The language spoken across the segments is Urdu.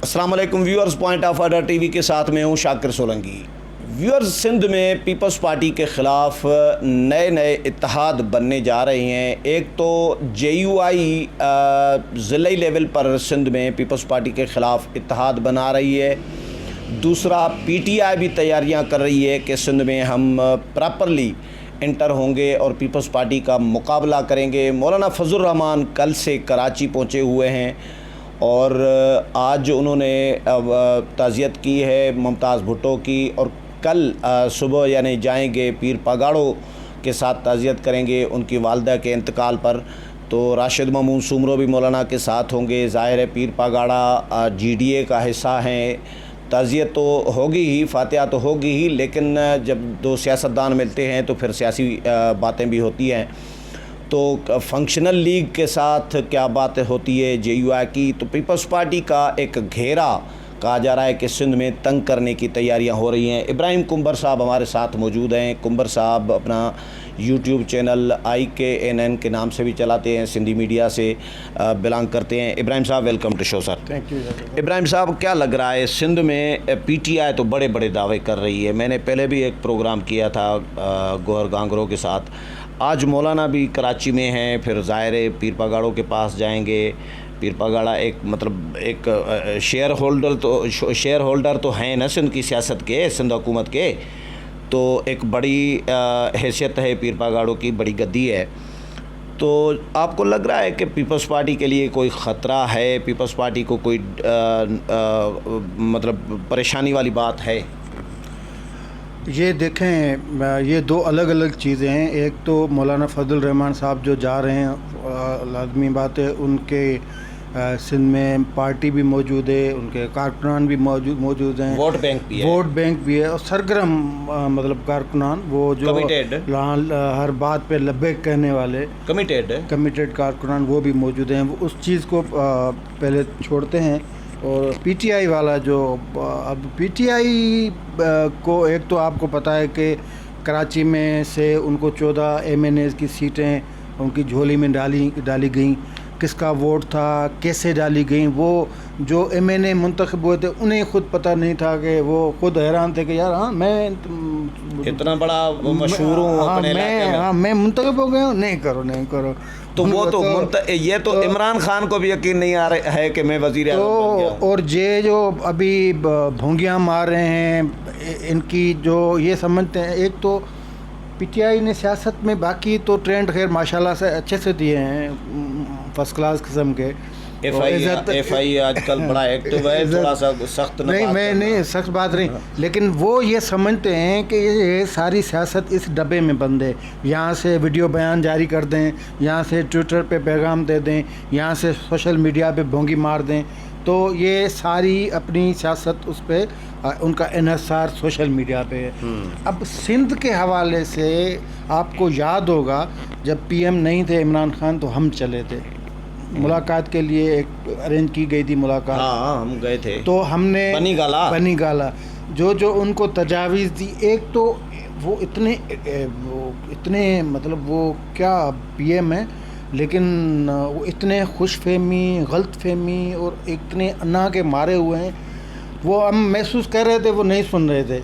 السلام علیکم viewers, point of order T V کے ساتھ میں ہوں شاکر سولنگی۔ ویورز، سندھ میں پیپلز پارٹی کے خلاف نئے اتحاد بننے جا رہے ہیں۔ ایک تو جے یو آئی ضلعی لیول پر سندھ میں پیپلز پارٹی کے خلاف اتحاد بنا رہی ہے، دوسرا پی ٹی آئی بھی تیاریاں کر رہی ہے کہ سندھ میں ہم پراپرلی انٹر ہوں گے اور پیپلز پارٹی کا مقابلہ کریں گے۔ مولانا فضل الرحمان کل سے کراچی پہنچے ہوئے ہیں اور آج انہوں نے تعزیت کی ہے ممتاز بھٹو کی، اور کل صبح یعنی جائیں گے پیر پاگاڑوں کے ساتھ تعزیت کریں گے ان کی والدہ کے انتقال پر۔ تو راشد مامون سومرو بھی مولانا کے ساتھ ہوں گے۔ ظاہر ہے پیر پاگاڑا جی ڈی اے کا حصہ ہیں، تعزیت تو ہوگی ہی، فاتحہ تو ہوگی ہی، لیکن جب دو سیاستدان ملتے ہیں تو پھر سیاسی باتیں بھی ہوتی ہیں۔ تو فنکشنل لیگ کے ساتھ کیا بات ہوتی ہے جے یو آئی کی؟ تو پیپلز پارٹی کا ایک گھیرا کہا جا رہا ہے کہ سندھ میں تنگ کرنے کی تیاریاں ہو رہی ہیں۔ ابراہیم کنبر صاحب ہمارے ساتھ موجود ہیں۔ کنبر صاحب اپنا یوٹیوب چینل IKNN کے نام سے بھی چلاتے ہیں، سندھی میڈیا سے بلانگ کرتے ہیں۔ ابراہیم صاحب welcome to show sir. Thank you. Ibrahim صاحب، کیا لگ رہا ہے سندھ میں پی ٹی آئی تو بڑے بڑے دعوے کر رہی ہے؟ میں نے پہلے بھی ایک پروگرام کیا تھا گوہر گانگرو کے ساتھ، آج مولانا بھی کراچی میں ہیں، پھر ظاہر ہے پیر پاگاڑوں کے پاس جائیں گے۔ پیر پاگاڑا ایک شیئر ہولڈر تو ہیں نا سندھ کی سیاست کے، سندھ حکومت کے، تو ایک بڑی حیثیت ہے پیر پاگاڑوں کی، بڑی گدی ہے۔ تو آپ کو لگ رہا ہے کہ پیپلز پارٹی کے لیے کوئی خطرہ ہے؟ پیپلز پارٹی کو کوئی پریشانی والی بات ہے؟ یہ دیکھیں، یہ دو الگ الگ چیزیں ہیں۔ ایک تو مولانا فضل الرحمان صاحب جو جا رہے ہیں، لازمی بات ہے ان کے سندھ میں پارٹی بھی موجود ہے، ان کے کارکنان بھی موجود ہیں، ووٹ بینک بھی ہے، اور سرگرم کارکنان، وہ جو ہر بات پہ لبیک کہنے والے کمیٹیڈ کارکنان وہ بھی موجود ہیں۔ وہ اس چیز کو پہلے چھوڑتے ہیں۔ اور پی ٹی آئی والا جو اب پی ٹی آئی کو ایک تو آپ کو پتہ ہے کہ کراچی میں سے ان کو 14 MNAs کی سیٹیں ان کی جھولی میں ڈالی گئیں۔ کس کا ووٹ تھا، کیسے ڈالی گئیں، وہ جو MNA منتخب ہوئے تھے انہیں خود پتہ نہیں تھا، کہ وہ خود حیران تھے کہ یار میں اتنا بڑا مشہور ہوں اپنے علاقے میں، میں منتخب ہو گیا ہوں، نہیں کرو۔ تو وہ تو یہ تو عمران خان کو بھی یقین نہیں آ رہا ہے کہ میں وزیر اعظم بن گیا ہوں۔ اور یہ جو ابھی بھونگیاں مار رہے ہیں، ان کی جو یہ سمجھتے ہیں، ایک تو پی ٹی آئی نے سیاست میں باقی تو ٹرینڈ خیر ماشاءاللہ سے اچھے سے دیے ہیں، فرسٹ کلاس قسم کے۔ ایف آئی آج کل بڑا ایکٹیو ہے، تھوڑا سا سخت نہیں سخت بات نہیں، لیکن وہ یہ سمجھتے ہیں کہ یہ ساری سیاست اس ڈبے میں بند ہے۔ یہاں سے ویڈیو بیان جاری کر دیں، یہاں سے ٹویٹر پہ پیغام دے دیں، یہاں سے سوشل میڈیا پہ بھونگی مار دیں، تو یہ ساری اپنی سیاست اس پہ ان کا انحصار سوشل میڈیا پہ ہے۔ اب سندھ کے حوالے سے آپ کو یاد ہوگا جب PM نہیں تھے عمران خان تو ہم چلے تھے ملاقات کے لیے، ایک ارینج کی گئی تھی ملاقات، ہم گئے تھے، تو ہم نے بنی گالا جو ان کو تجاویز دی، ایک تو وہ اتنے وہ کیا PM ہیں، لیکن وہ اتنے خوش فہمی، غلط فہمی اور اتنے انا کے مارے ہوئے ہیں، وہ ہم محسوس کر رہے تھے، وہ نہیں سن رہے تھے۔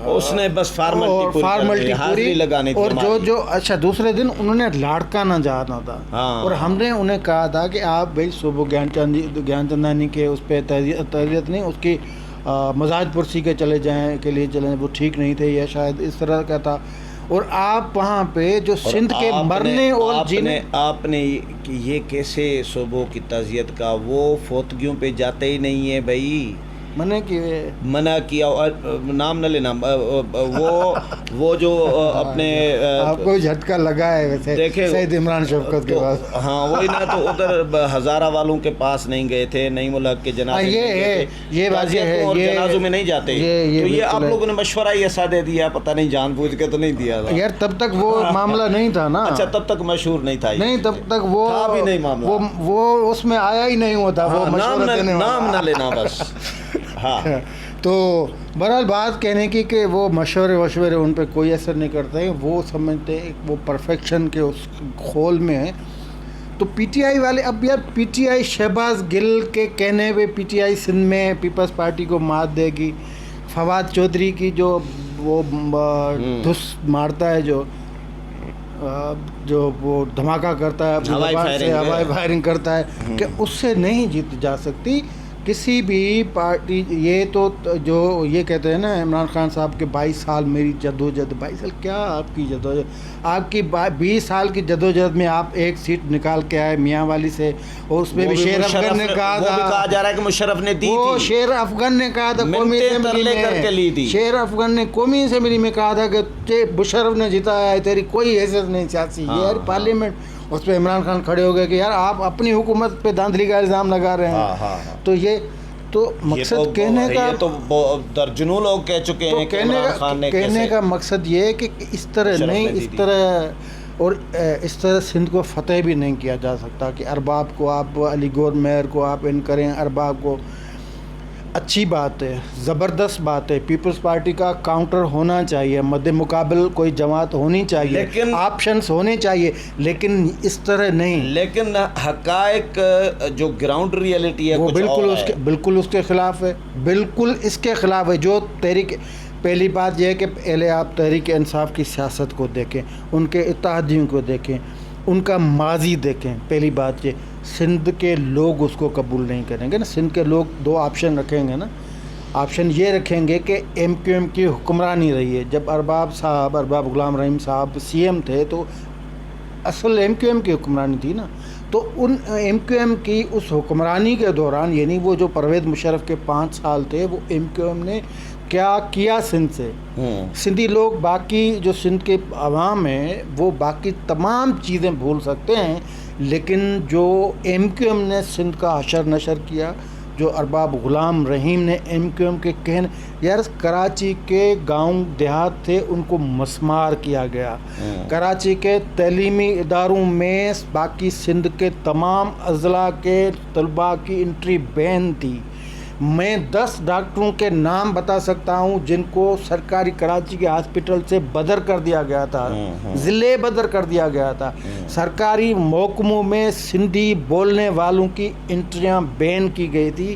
اس نے بس فارملٹی پوری لگانی تھی۔ اور جو اچھا دوسرے دن انہوں نے لاڑکانہ جانا تھا، اور ہم نے انہیں کہا تھا کہ آپ بھائی صبح گیان چندانی کے اس پہ تعزیت نہیں، اس کی مزاج پرسی کے لیے چلیں، وہ ٹھیک نہیں تھے، یا شاید اس طرح کا تھا۔ اور آپ وہاں پہ جو سندھ کے مرنے اور جینے، آپ نے یہ کیسے صوبوں کی تعزیت کا؟ وہ فوتگیوں پہ جاتے ہی نہیں ہے بھائی، منع کیا، اور نام نہ لینا، وہ جو اپنے آپ کو جھٹکا لگا ہے ویسے سید عمران شفقت کے پاس، ہاں وہی نا، تو ادھر ہزارہ والوں کے پاس نہیں گئے تھے، نئی ملک کے جنازے یہ واضح ہے، یہ جنازوں میں نہیں جاتے، تو یہ آپ لوگوں نے مشورہ ہی ایسا دے دیا، پتہ نہیں جان بوجھ کے تو نہیں دیا یار، تب تک وہ معاملہ نہیں تھا نا۔ اچھا، تب تک مشہور نہیں تھا، نہیں تب تک وہ اس میں آیا ہی نہیں ہوا تھا، وہ نام نہ لینا بس۔ ہاں، تو بہرحال بات کہنے کی کہ وہ مشورے ان پہ کوئی اثر نہیں کرتے ہیں، وہ سمجھتے ہیں وہ پرفیکشن کے اس خول میں ہیں۔ تو پی ٹی آئی والے اب یار پی ٹی آئی شہباز گل کے کہنے پہ پی ٹی آئی سندھ میں پیپلز پارٹی کو مات دے گی. فواد چودھری کی جو وہ دھس مارتا ہے جو وہ دھماکہ کرتا ہے ہوائی فائرنگ کرتا ہے کہ اس سے نہیں جیت جا سکتی کسی بھی پارٹی. یہ تو جو یہ کہتے ہیں نا عمران خان صاحب کے 22 سال میری جدوجہد. 22 سال کیا آپ کی جدوجہد؟ آپ کی 20 سال کی جدوجہد میں آپ ایک سیٹ نکال کے آئے میاں والی سے, اور اس میں بھی شیر افغان نے کہا تھا, کہا جا رہا ہے کہ مشرف نے دی وہ شیر افغان نے کہا تھا قومی اسمبلی میں, شیر افغان نے قومی اسمبلی میں کہا تھا کہ مشرف نے جیتا ہے, تیری کوئی حیثیت نہیں سیاسی. یار پارلیمنٹ اس پہ عمران خان کھڑے ہو گئے کہ یار آپ اپنی حکومت پہ دھاندلی کا الزام لگا رہے ہیں. تو یہ تو مقصد کہنے کا, یہ تو درجنوں لوگ کہہ چکے ہیں کہ عمران خان نے کہنے کا مقصد یہ ہے کہ اس طرح نہیں, اس طرح اور اس طرح سندھ کو فتح بھی نہیں کیا جا سکتا کہ ارباب کو آپ علی گور مہر کو آپ ان کریں. ارباب کو اچھی بات ہے, زبردست بات ہے, پیپلز پارٹی کا کاؤنٹر ہونا چاہیے, مد مقابل کوئی جماعت ہونی چاہیے, لیکن آپشنز ہونے چاہیے, لیکن اس طرح نہیں. لیکن حقائق جو گراؤنڈ ریئلٹی ہے وہ بالکل اس کے خلاف ہے, بالکل اس کے خلاف ہے. جو تحریک, پہلی بات یہ ہے کہ پہلے آپ تحریک انصاف کی سیاست کو دیکھیں, ان کے اتحادیوں کو دیکھیں, ان کا ماضی دیکھیں. پہلی بات یہ سندھ کے لوگ اس کو قبول نہیں کریں گے نا. سندھ کے لوگ 2 آپشن رکھیں گے نا. آپشن یہ رکھیں گے کہ ایم کیو ایم کی حکمرانی رہی ہے. جب ارباب غلام رحیم صاحب سی ایم تھے تو اصل ایم کیو ایم کی حکمرانی تھی نا. تو ان ایم کیو ایم کی اس حکمرانی کے دوران, یعنی وہ جو پرویز مشرف کے 5 سال تھے, وہ ایم کیو ایم نے کیا کیا سندھ سے. سندھی لوگ, باقی جو سندھ کے عوام ہیں وہ باقی تمام چیزیں بھول سکتے ہیں, لیکن جو ایم کیو ایم نے سندھ کا حشر نشر کیا, جو ارباب غلام رحیم نے ایم کیو ایم کے کہنے, یار کراچی کے گاؤں دیہات تھے ان کو مسمار کیا گیا. کراچی کے تعلیمی اداروں میں باقی سندھ کے تمام اضلاع کے طلباء کی انٹری بین تھی. میں 10 ڈاکٹروں کے نام بتا سکتا ہوں جن کو سرکاری کراچی کے ہاسپٹل سے بدر کر دیا گیا تھا, ضلع بدر کر دیا گیا تھا. سرکاری محکموں میں سندھی بولنے والوں کی انٹریاں بین کی گئی تھی.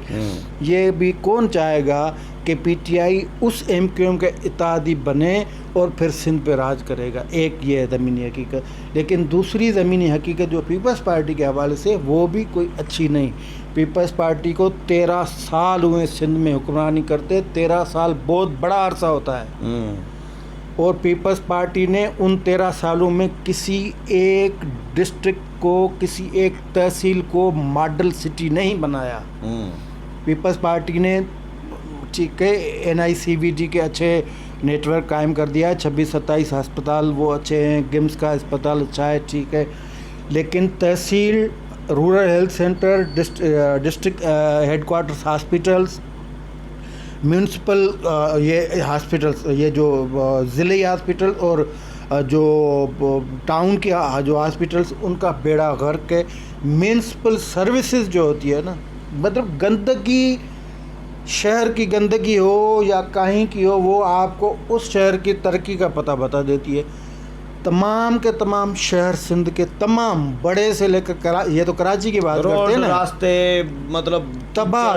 یہ بھی کون چاہے گا کہ پی ٹی آئی اس ایم کیو ایم کے اتحادی بنے اور پھر سندھ پہ راج کرے گا. ایک یہ ہے زمینی حقیقت. لیکن دوسری زمینی حقیقت جو پیپلز پارٹی کے حوالے سے, وہ بھی کوئی اچھی نہیں. پیپلز پارٹی کو 13 سال ہوئے سندھ میں حکمرانی کرتے. 13 سال بہت بڑا عرصہ ہوتا ہے, اور پیپلز پارٹی نے ان 13 سالوں میں کسی ایک ڈسٹرکٹ کو, کسی ایک تحصیل کو ماڈل سٹی نہیں بنایا. پیپلز پارٹی نے ٹھیک ہے NICVD کے اچھے نیٹ ورک قائم کر دیا ہے, 26-27 ہسپتال وہ اچھے ہیں, گمس کا اسپتال اچھا ہے, ٹھیک ہے, لیکن تحصیل, rural health centre, district head quarters hospitals, municipal یہ ہاسپٹلس, یہ جو ضلعی ہاسپٹل اور جو ٹاؤن کے جو ہاسپٹلس, ان کا بیڑا غرق ہے. میونسپل سروسز جو ہوتی ہے نا, مطلب گندگی, شہر کی گندگی ہو یا کہیں کی ہو, وہ آپ کو اس شہر کی ترقی کا پتہ بتا دیتی ہے. تمام کے تمام شہر سندھ کے تمام بڑے سے لے کر یہ تو کراچی کی بات کرتے ہیں نا, راستے مطلب تباہ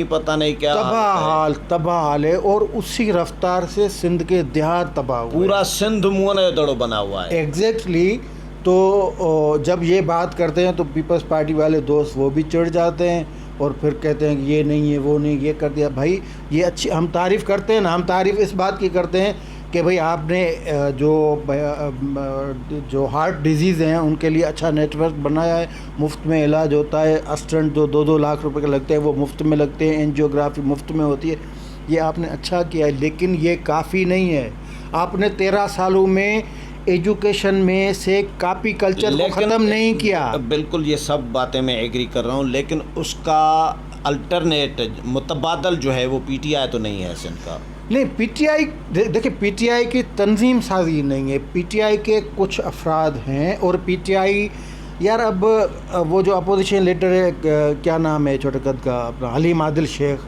پتہ نہیں کیا تباہ حال ہے. اور اسی رفتار سے سندھ کے دیہات تباہ ہوئے, پورا سندھ منہ دڑو بنا ہوا ہے. ایگزیکٹلی. تو جب یہ بات کرتے ہیں تو پیپلز پارٹی والے دوست وہ بھی چڑھ جاتے ہیں اور پھر کہتے ہیں کہ یہ نہیں ہے, وہ نہیں, یہ کر دیا. بھائی یہ اچھی, ہم تعریف کرتے ہیں نا, ہم تعریف اس بات کی کرتے ہیں کہ بھئی آپ نے جو ہارٹ ڈیزیز ہیں ان کے لیے اچھا نیٹ ورک بنایا ہے, مفت میں علاج ہوتا ہے, اسٹنٹ جو 2-2 لاکھ روپے کے لگتے ہیں وہ مفت میں لگتے ہیں, اینجیوگرافی مفت میں ہوتی ہے. یہ آپ نے اچھا کیا ہے, لیکن یہ کافی نہیں ہے. آپ نے 13 سالوں میں ایجوکیشن میں سے کاپی کلچر کو ختم نہیں کیا. بالکل, یہ سب باتیں میں ایگری کر رہا ہوں, لیکن اس کا الٹرنیٹ متبادل جو ہے وہ پی ٹی آئی تو نہیں ہے سندھ کا. نہیں, پی ٹی آئی دیکھیں, پی ٹی آئی کی تنظیم سازی نہیں ہے. پی ٹی آئی کے کچھ افراد ہیں, اور پی ٹی آئی, یار اب وہ جو اپوزیشن لیڈر ہے, کیا نام ہے چھوٹے قد کا, اپنا حلیم عادل شیخ,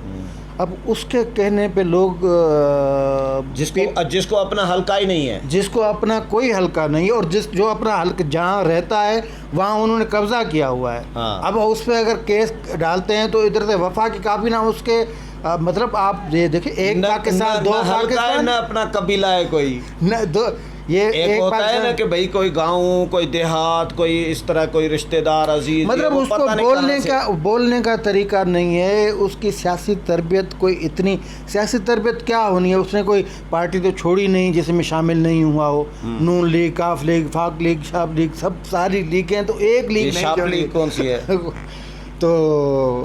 اب اس کے کہنے پہ لوگ جس کو اپنا حلقہ ہی نہیں ہے، جس کو اپنا کوئی حلقہ نہیں ہے، اور جو اپنا حلقہ جہاں رہتا ہے وہاں انہوں نے قبضہ کیا ہوا ہے، اب اس پہ اگر کیس ڈالتے ہیں تو ادھر سے وفاقی کابینہ اس کے مطلب آپ یہ دیکھیں، ایک پاکستان دو پاکستان، نہ اپنا قبیلہ ہے کوئی، یہ ایک ہوتا ہے نا کہ بھائی کوئی گاؤں، کوئی دیہات، کوئی اس طرح کوئی رشتہ دار عزیز، مطلب اس کو بولنے کا طریقہ نہیں ہے، اس کی سیاسی تربیت کوئی اتنی سیاسی تربیت کیا ہونی ہے، اس نے کوئی پارٹی تو چھوڑی نہیں جس میں شامل نہیں ہوا ہو، نون لیگ، کاف لیگ، فاق لیگ، شاپ لیگ، سب ساری لیگیں، تو ایک لیگ نہیں، شاپ لیگ کون سی ہے تو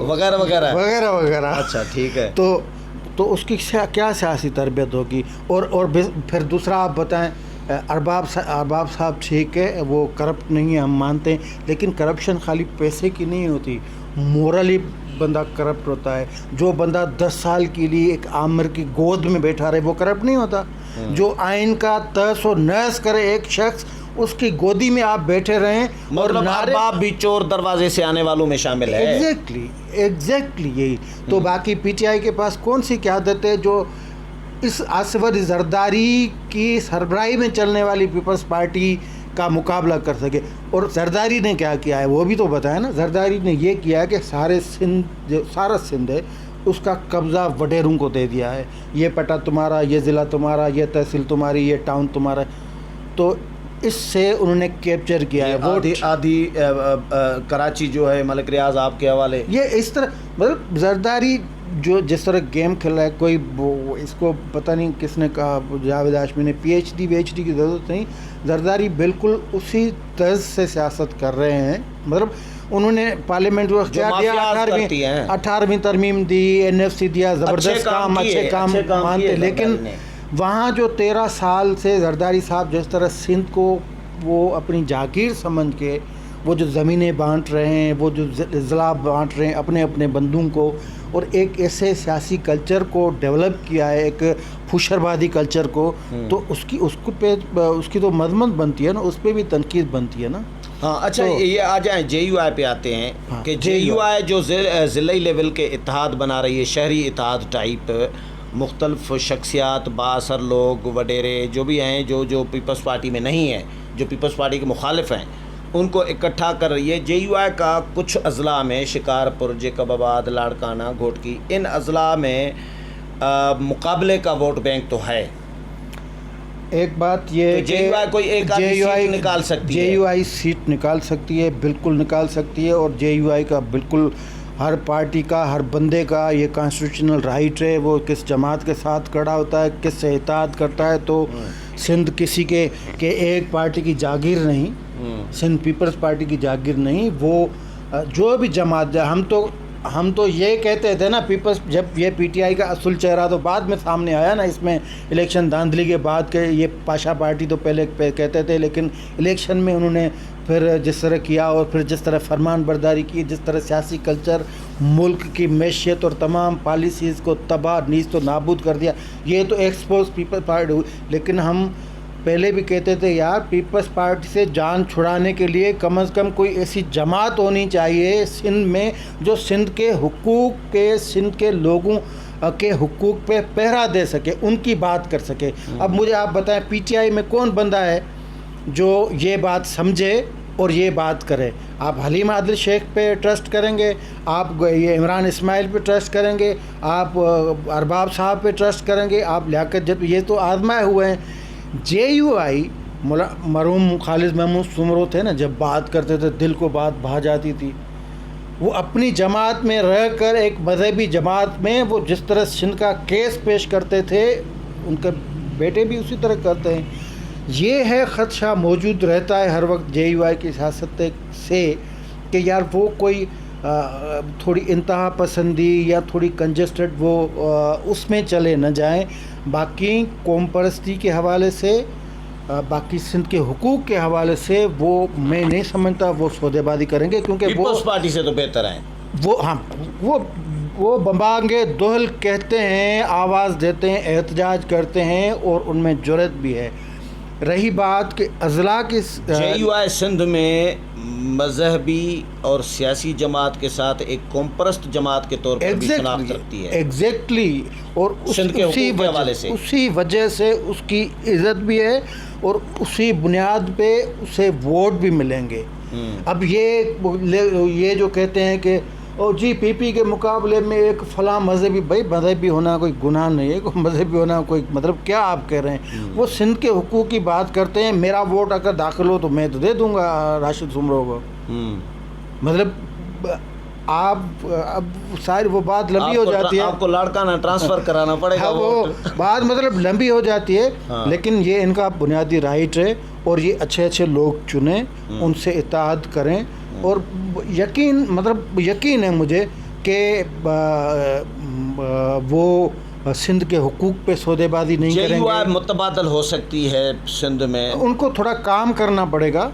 وغیرہ وغیرہ وغیرہ وغیرہ، اچھا ٹھیک ہے، تو اس کی کیا سیاسی تربیت ہوگی؟ اور پھر دوسرا آپ بتائیں، ارباب صاحب ٹھیک ہے، وہ کرپٹ نہیں ہے، ہم مانتے ہیں، لیکن کرپشن خالی پیسے کی نہیں ہوتی، مورلی بندہ کرپٹ ہوتا ہے، جو بندہ 10 سال کے لیے ایک آمر کی گود میں بیٹھا رہے وہ کرپٹ نہیں ہوتا، جو آئین کا تحس و نحس کرے ایک شخص، اس کی گودی میں آپ بیٹھے رہیں، مطلب ارباب بھی چور دروازے سے آنے والوں میں شامل ہے، ایگزیکٹلی یہی تو باقی پی ٹی آئی کے پاس کون سی قیادت ہے جو اس اسود زرداری کی سربراہی میں چلنے والی پیپلز پارٹی کا مقابلہ کر سکے؟ اور زرداری نے کیا کیا ہے وہ بھی تو بتایا نا، زرداری نے یہ کیا ہے کہ سارا سندھ ہے اس کا قبضہ وڈیروں کو دے دیا ہے، یہ پٹا تمہارا، یہ ضلع تمہارا، یہ تحصیل تمہاری، یہ ٹاؤن تمہارا، تو اس سے انہوں نے کیپچر کیا ہے آدھی کراچی جو ہے ملک ریاض آپ کے حوالے، یہ اس طرح مطلب زرداری جو جس طرح گیم کھیلا ہے، کوئی اس کو پتہ نہیں کس نے کہا، جاوید ہاشمی نے، پی ایچ ڈی کی ضرورت نہیں، زرداری بالکل اسی طرز سے سیاست کر رہے ہیں، مطلب انہوں نے پارلیمنٹ کو اختیار دیا، 18ویں ترمیم دی، این ایف سی دیا، زبردست کام، اچھے کام مانتے، لیکن وہاں جو 13 سال سے زرداری صاحب جس طرح سندھ کو وہ اپنی جاگیر سمجھ کے وہ جو زمینیں بانٹ رہے ہیں، وہ جو ضلع بانٹ رہے ہیں اپنے اپنے بندوں کو، اور ایک ایسے سیاسی کلچر کو ڈیولپ کیا ہے، ایک پھوشربادی کلچر کو، تو اس کی تو مذمت بنتی ہے نا، اس پہ بھی تنقید بنتی ہے نا۔ ہاں اچھا، یہ آ جائیں جے یو آئی پہ آتے ہیں کہ جے یو آئی جو ضلعی لیول کے اتحاد بنا رہی ہے، شہری اتحاد ٹائپ، مختلف شخصیات، بااثر لوگ، وڈیرے جو بھی ہیں، جو پیپلز پارٹی میں نہیں ہیں، جو پیپلز پارٹی کے مخالف ہیں، ان کو اکٹھا کر رہی ہے۔ جے یو آئی کا کچھ اضلاع میں، شکارپور، جیکب آباد، لاڑکانہ، گھوٹکی، ان اضلاع میں مقابلے کا ووٹ بینک تو ہے۔ ایک بات یہ جے یو آئی کوئی ایک آدھی سیٹ نکال سکتی ہے، جے یو آئی سیٹ نکال سکتی ہے، بالکل نکال سکتی ہے، اور جے یو آئی کا بالکل ہر پارٹی کا، ہر بندے کا یہ کانسٹیٹیوشنل رائٹ ہے، وہ کس جماعت کے ساتھ کھڑا ہوتا ہے، کس سے اطاعت کرتا ہے۔ تو سندھ کسی کے ایک پارٹی کی جاگیر نہیں، سندھ پیپلز پارٹی کی جاگیر نہیں، وہ جو بھی جماعت، ہم تو یہ کہتے تھے نا، پیپلز، جب یہ پی ٹی آئی کا اصل چہرہ تو بعد میں سامنے آیا نا، اس میں الیکشن دھاندلی کے بعد کہ یہ پاشا پارٹی تو پہلے کہتے تھے، لیکن الیکشن میں انہوں نے پھر جس طرح کیا، اور پھر جس طرح فرمان برداری کی، جس طرح سیاسی کلچر، ملک کی معیشت اور تمام پالیسیز کو تباہ نیست و نابود کر دیا، یہ تو ایکسپوز پیپل پارٹی ہوئی۔ لیکن ہم پہلے بھی کہتے تھے یار، پیپلز پارٹی سے جان چھڑانے کے لیے کم از کم کوئی ایسی جماعت ہونی چاہیے سندھ میں جو سندھ کے حقوق سندھ کے لوگوں کے حقوق پہ پہرا دے سکے، ان کی بات کر سکے۔ اب مجھے آپ بتائیں، پی ٹی آئی میں کون بندہ ہے جو یہ بات سمجھے اور یہ بات کرے؟ آپ حلیم عادل شیخ پہ ٹرسٹ کریں گے، آپ یہ عمران اسماعیل پہ ٹرسٹ کریں گے، آپ ارباب صاحب پہ ٹرسٹ کریں گے، آپ لیاقت جب یہ تو آزمائے ہوئے ہیں۔ جے یو آئی، مرحوم خالد محمود سمرو تھے نا، جب بات کرتے تھے دل کو بات بھا جاتی تھی، وہ اپنی جماعت میں رہ کر ایک مذہبی جماعت میں وہ جس طرح سندھ کا کیس پیش کرتے تھے، ان کے بیٹے بھی اسی طرح کرتے ہیں۔ یہ ہے خدشہ موجود رہتا ہے ہر وقت جے یو آئی کی سیاست سے کہ یار وہ کوئی تھوڑی انتہا پسندی یا تھوڑی کنجسٹڈ وہ اس میں چلے نہ جائیں۔ باقی قوم پرستی کے حوالے سے، باقی سندھ کے حقوق کے حوالے سے وہ میں نہیں سمجھتا وہ سودے بازی کریں گے، کیونکہ وہ پیپلز پارٹی سے تو بہتر ہیں، وہ بمبانگے دہل کہتے ہیں، آواز دیتے ہیں، احتجاج کرتے ہیں، اور ان میں جرأت بھی ہے۔ رہی بات کہ اضلاع کی، جے یو آئی سندھ میں مذہبی اور سیاسی جماعت کے ساتھ ایک قوم پرست جماعت کے طور پر بھی شناخت رکھتی ہے. ایگزیکٹلی. اور سندھ کے حقوق کے حوالے سے اسی وجہ سے اس کی عزت بھی ہے اور اسی بنیاد پہ اسے ووٹ بھی ملیں گے. اب یہ جو کہتے ہیں کہ اور جی پی پی کے مقابلے میں ایک فلاں مذہبی، بھائی مذہبی ہونا کوئی گناہ نہیں ہے، کوئی مذہبی ہونا کوئی مطلب کیا آپ کہہ رہے ہیں؟ وہ سندھ کے حقوق کی بات کرتے ہیں. میرا ووٹ اگر داخل ہو تو میں تو دے دوں گا راشد سمرو کو. مطلب آپ اب ساری وہ بات لمبی ہو جاتی ہے. آپ کو لاڑکانہ ٹرانسفر کرانا پڑے گا. وہ بات مطلب لمبی ہو جاتی ہے. لیکن یہ ان کا بنیادی رائٹ ہے اور یہ اچھے اچھے لوگ چنیں، ان سے اطاعت کریں. اور یقین ہے مجھے کہ وہ سندھ کے حقوق پہ سودے بازی نہیں کریں گے. متبادل ہو سکتی ہے سندھ میں. ان کو تھوڑا کام کرنا پڑے گا.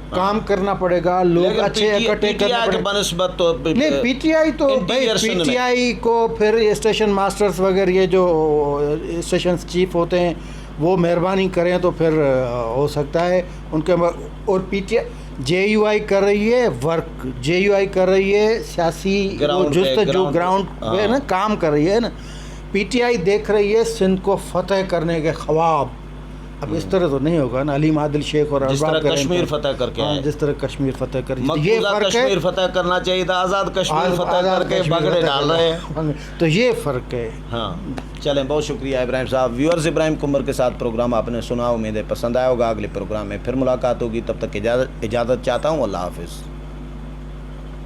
لوگ اچھے اکٹھے کرنا پڑے گا. بنسبت تو نہیں پی ٹی آئی تو پی ٹی آئی کو پھر اسٹیشن ماسٹرز وغیرہ یہ جو اسٹیشن چیف ہوتے ہیں وہ مہربانی کریں تو پھر ہو سکتا ہے ان کے. اور پی ٹی آئی جے یو آئی کر رہی ہے ورک، جے یو آئی کر رہی ہے سیاسی جو گراؤنڈ پہ نا کام کر رہی ہے نا. پی ٹی آئی دیکھ رہی ہے سندھ کو فتح کرنے کے خواب. اب اس طرح تو نہیں ہوگا نا علیم عادل شیخ اور جس طرح کشمیر فتح کر کے جس طرح کشمیر فتح کر کے یہ فرق ہے. کشمیر فتح کرنا چاہیے تھا، آزاد کشمیر فتح کر کے بگڑے ڈال رہے ہیں. تو یہ فرق ہے. ہاں چلیں، بہت شکریہ ابراہیم صاحب. ویورز، ابراہیم کمر کے ساتھ پروگرام آپ نے سنا، امید ہے پسند آیا ہوگا. اگلے پروگرام میں پھر ملاقات ہوگی، تب تک اجازت چاہتا ہوں. اللہ حافظ.